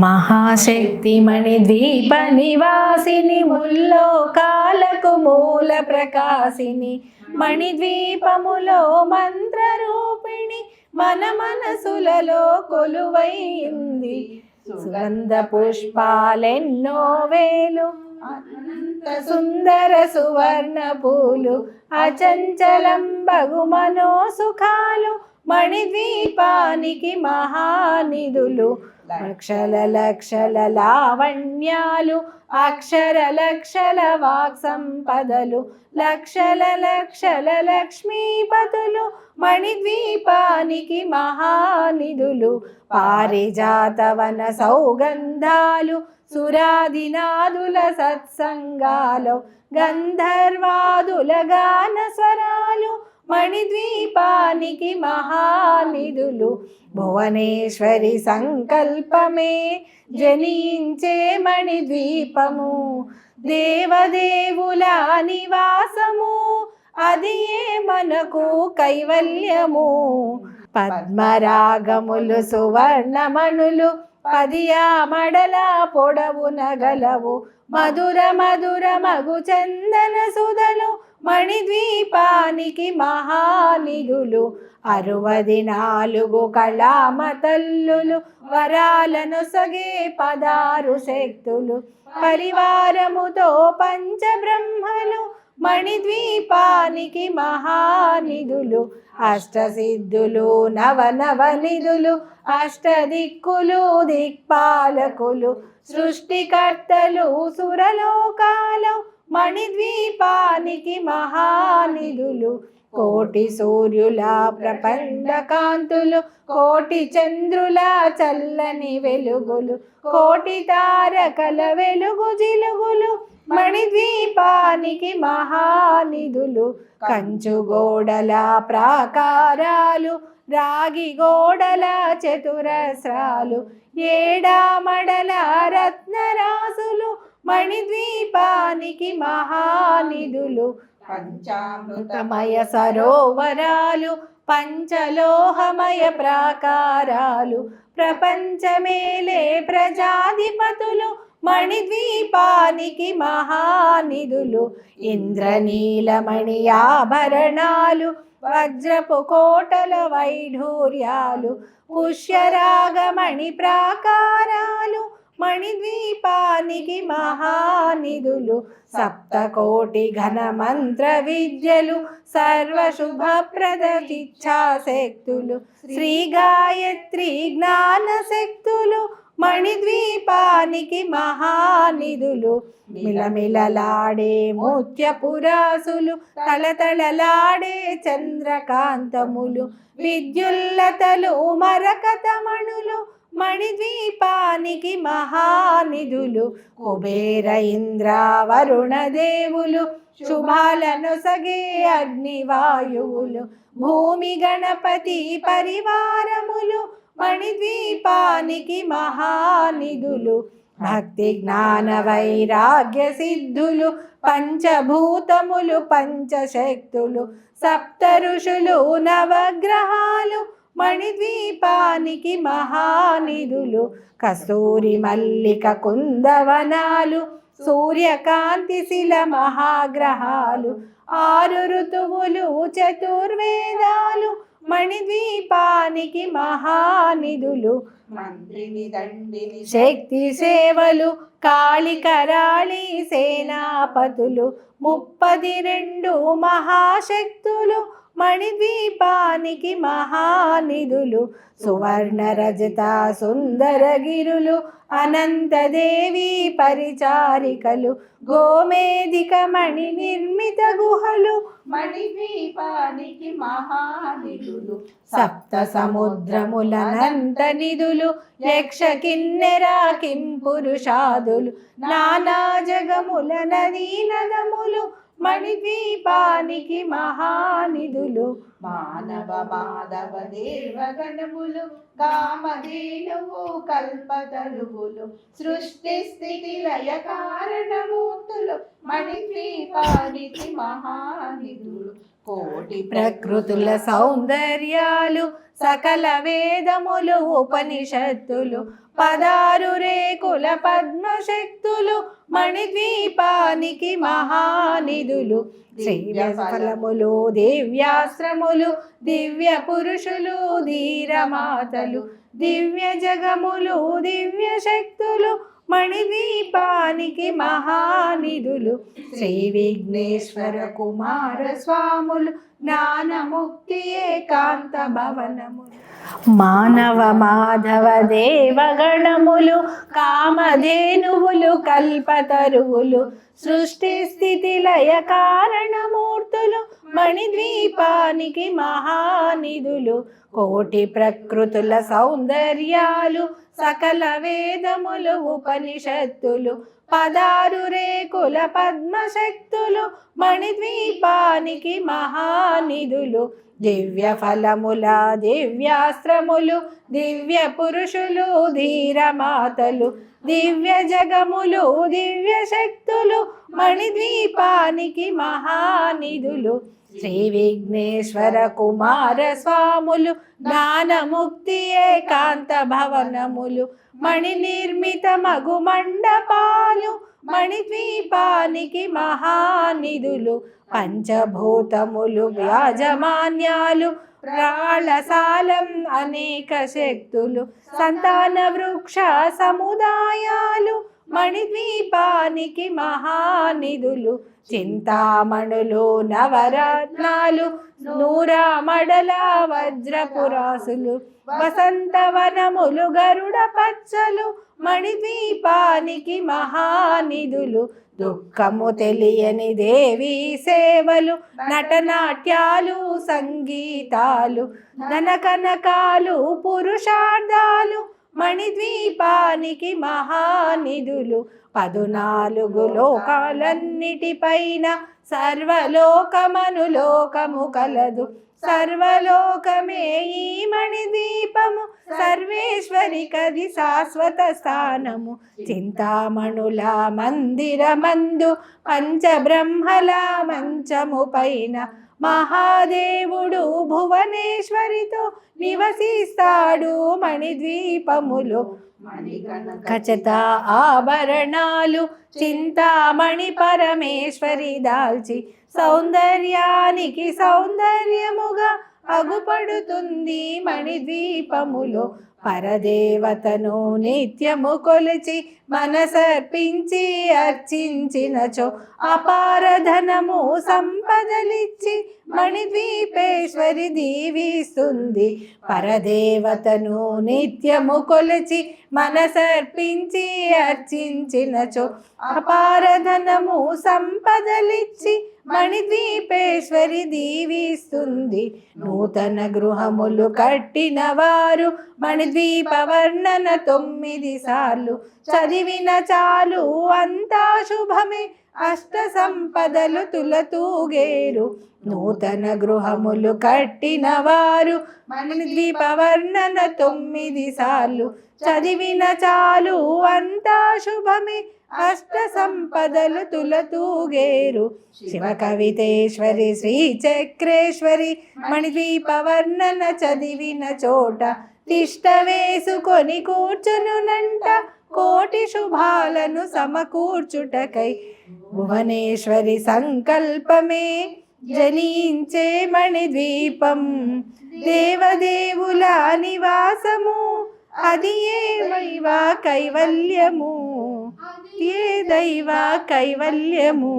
మహాశక్తిమణి ద్వీప నివాసిని ముల్లోకాలకు మూల ప్రకాశిని మణిద్వీపములో మంత్రరూపిణి మన మనసులలో కొలువైంది. సుగంధ పుష్పాలెన్నో వేలు సుందర సువర్ణ పూలు అచంచలం బగు మనోసుఖాలు మణిద్వీపానికి మహానిధులు. లక్షల లక్షల లావణ్యాలు అక్షర లక్షల వాక్ సంపదలు లక్షల లక్షల లక్ష్మీపతులు మణిద్వీపానికి మహానిధులు. పారిజాతవన సౌగంధాలు సురాదినాదుల సత్సంగాలు గంధర్వాదుల గాన స్వరాలు మణిద్వీపానికి మహానిధులు. భువనేశ్వరి సంకల్పమే జనించే మణిద్వీపము దేవదేవుల నివాసము అది మనకు కైవల్యము. పద్మరాగములు సువర్ణమణులు పదియా మడల పొడవున గలవు మధుర మధుర మగు చందన సుధలు మణిద్వీపానికి మహానిధులు. 64 కళామ తల్లులు వరాలను సగే 16 శక్తులు పరివారముతో పంచబ్రహ్మలు మణిద్వీపానికి మహానిధులు. అష్టసిద్ధులు నవనవనిధులు అష్టదిక్కులు దిక్పాలకులు సృష్టికర్తలు సురలోకాలు మణిద్వీపానికి మహానిధులు. కోటి సూర్యుల ప్రపంచ కాంతులు కోటి చంద్రుల చల్లని వెలుగులు కోటి తారకల వెలుగు జిలుగులు మణిద్వీపానికి మహానిధులు. కంచు గోడల ప్రాకారాలు రాగి గోడల చతురస్రాలు ఏడామడల రత్నరాసులు మణిద్వీపానికి మహానిధులు. పంచామృతమయ సరోవరాలు పంచలోహమయ ప్రాకారాలు ప్రపంచమేలే ప్రజాధిపతులు మణిద్వీపానికి మహానిధులు. ఇంద్రనీలమణి ఆభరణాలు వజ్రపు కోటల వైఢూర్యాలు పుష్యరాగమణి ప్రాకారాలు మణిద్వీపానికి మహానిధులు. సప్తకోటి ఘన మంత్ర విద్యలు సర్వశుభప్రద ఇచ్ఛాశక్తులు శ్రీ గాయత్రి జ్ఞాన శక్తులు మణిద్వీపానికి మహానిధులు. మిలమిలలాడే ముత్యపురాసులు తలతళలాడే చంద్రకాంతములు విద్యుల్లతలు మరకతమణులు మణిద్వీపానికి మహానిధులు. కుబేర ఇంద్ర వరుణ దేవులు శుభాలను సగే అగ్నివాయువులు భూమి గణపతి పరివారములు మణిద్వీపానికి మహానిధులు. భక్తి జ్ఞాన వైరాగ్య సిద్ధులు పంచభూతములు పంచశక్తులు సప్త ఋషులు నవగ్రహాలు మణిద్వీపానికి మహానిధులు. కస్తూరి మల్లిక కుందవనాలు సూర్యకాంతి శిల మహాగ్రహాలు 6 ఋతువులు చతుర్వేదాలు మణిద్వీపానికి మహానిధులు. మంత్రిని దండిని శక్తి సేవలు కాళికరాళి సేనాపతులు 32 మహాశక్తులు మణిద్వీపానికి మహానిధులు. సువర్ణ రజత సుందరగిరులు అనంతదేవి పరిచారికలు గోమేధిక మణి నిర్మిత గుహలు మణిద్వీపానికి మహానిధులు. సప్త సముద్రములనంత నిధులు యక్ష కిన్నెర కింపురుషాదులు నానా జగముల నదీ నదములు మణిద్వీపానికి మహానిధులు. మానవ మాధవ దేవగణములు కామధేనువు కల్పతరువులు సృష్టి స్థితి లయ కారణమూర్తులు మణిద్వీపానికి మహానిధులు. కోటి ప్రకృతుల సౌందర్యాలు సకల వేదములు ఉపనిషత్తులు 16 రేకుల పద్మశక్తులు మణిద్వీపానికి మహానిధులు శ్రీవ్యఫలములు దివ్యాశ్రములు దివ్య పురుషులు ధీరమాతలు దివ్య జగములు దివ్య శక్తులు మణిద్వీపానికి మహానిధులు శ్రీ విఘ్నేశ్వర కుమార స్వాములు జ్ఞానముక్తి ఏకాంత భవనములు మానవ మాధవ దేవగణములు కామధేనువులు కల్పతరువులు సృష్టి స్థితి లయ కారణమూర్తులు మణిద్వీపానికి మహానిధులు కోటి ప్రకృతుల సౌందర్యాలు సకల వేదములు ఉపనిషత్తులు 16 రేకుల పద్మశక్తులు మణిద్వీపానికి మహానిధులు దివ్య ఫలముల దివ్యాస్త్రములు దివ్య పురుషులు ధీరమాతలు దివ్య జగములు దివ్య శక్తులు మణిద్వీపానికి మహానిధులు శ్రీ విఘ్నేశ్వర కుమార స్వాములు జ్ఞానముక్తి ఏకాంత భవనములు మణి నిర్మిత మగు మండపాలు మణిద్వీపానికి మహానిధులు పంచభూతములు యాజమాన్యాలు ప్రాళసాలం అనేక శక్తులు సంతాన వృక్ష సముదాయాలు మణిద్వీపానికి మహానిధులు చింతామణులు నవరత్నాలు నూరామడల వజ్రపురాసులు వసంతవనములు గరుడ పచ్చలు మణిద్వీపానికి మహానిధులు దుఃఖము తెలియని దేవి సేవలు నటనాట్యాలు సంగీతాలు ధనకనకాలు పురుషార్థాలు మణిద్వీపానికి మహానిధులు 14 లోకాలన్నిటిపైన సర్వలోకమనులోకము కలదు సర్వలోకమే ఈ మణిద్వీపము సర్వేశ్వరి కది శాశ్వత స్థానము చింతామణుల మందిరమందు పంచబ్రహ్మల మంచము పైన మహాదేవుడు భువనేశ్వరితో నివసిస్తాడు మణిద్వీపములో ఖచత ఆభరణాలు చింతామణి పరమేశ్వరి దాల్చి సౌందర్యానికి సౌందర్యముగా అగుపడుతుంది మణిద్వీపములో పరదేవతను నిత్యము కొలిచి మనసర్పించి అర్చించినచో అపారధనము సంపదలిచ్చి మణిద్వీపేశ్వరి దీవిస్తుంది పరదేవతను నిత్యము కొలిచి మనసర్పించి అర్చించినచో అపారధనము సంపదలిచ్చి మణిద్వీపేశ్వరి దీవిస్తుంది నూతన గృహములు కట్టిన వారు మణిద్వీప వర్ణన 9 సార్లు చదివిన చాలు అంతా శుభమే అష్ట సంపదలు తులతూగేరు నూతన గృహములు కట్టిన వారు మణిద్వీప వర్ణన 9 సార్లు చదివిన చాలు అంతా శుభమే అష్ట సంపదలు తులతూగేరు శివ కవితేశ్వరి శ్రీ చక్రేశ్వరి మణిద్వీప వర్ణన చదివిన చోట తిష్ట వేసుకొని కూర్చునునంట కోటి శుభాలను సమకూర్చుటకై భువనేశ్వరి సంకల్పమే జనించే మణిద్వీపం దేవదేవుల నివాసము అది ఏ దైవ కైవల్యము ఏ దైవ కైవల్యము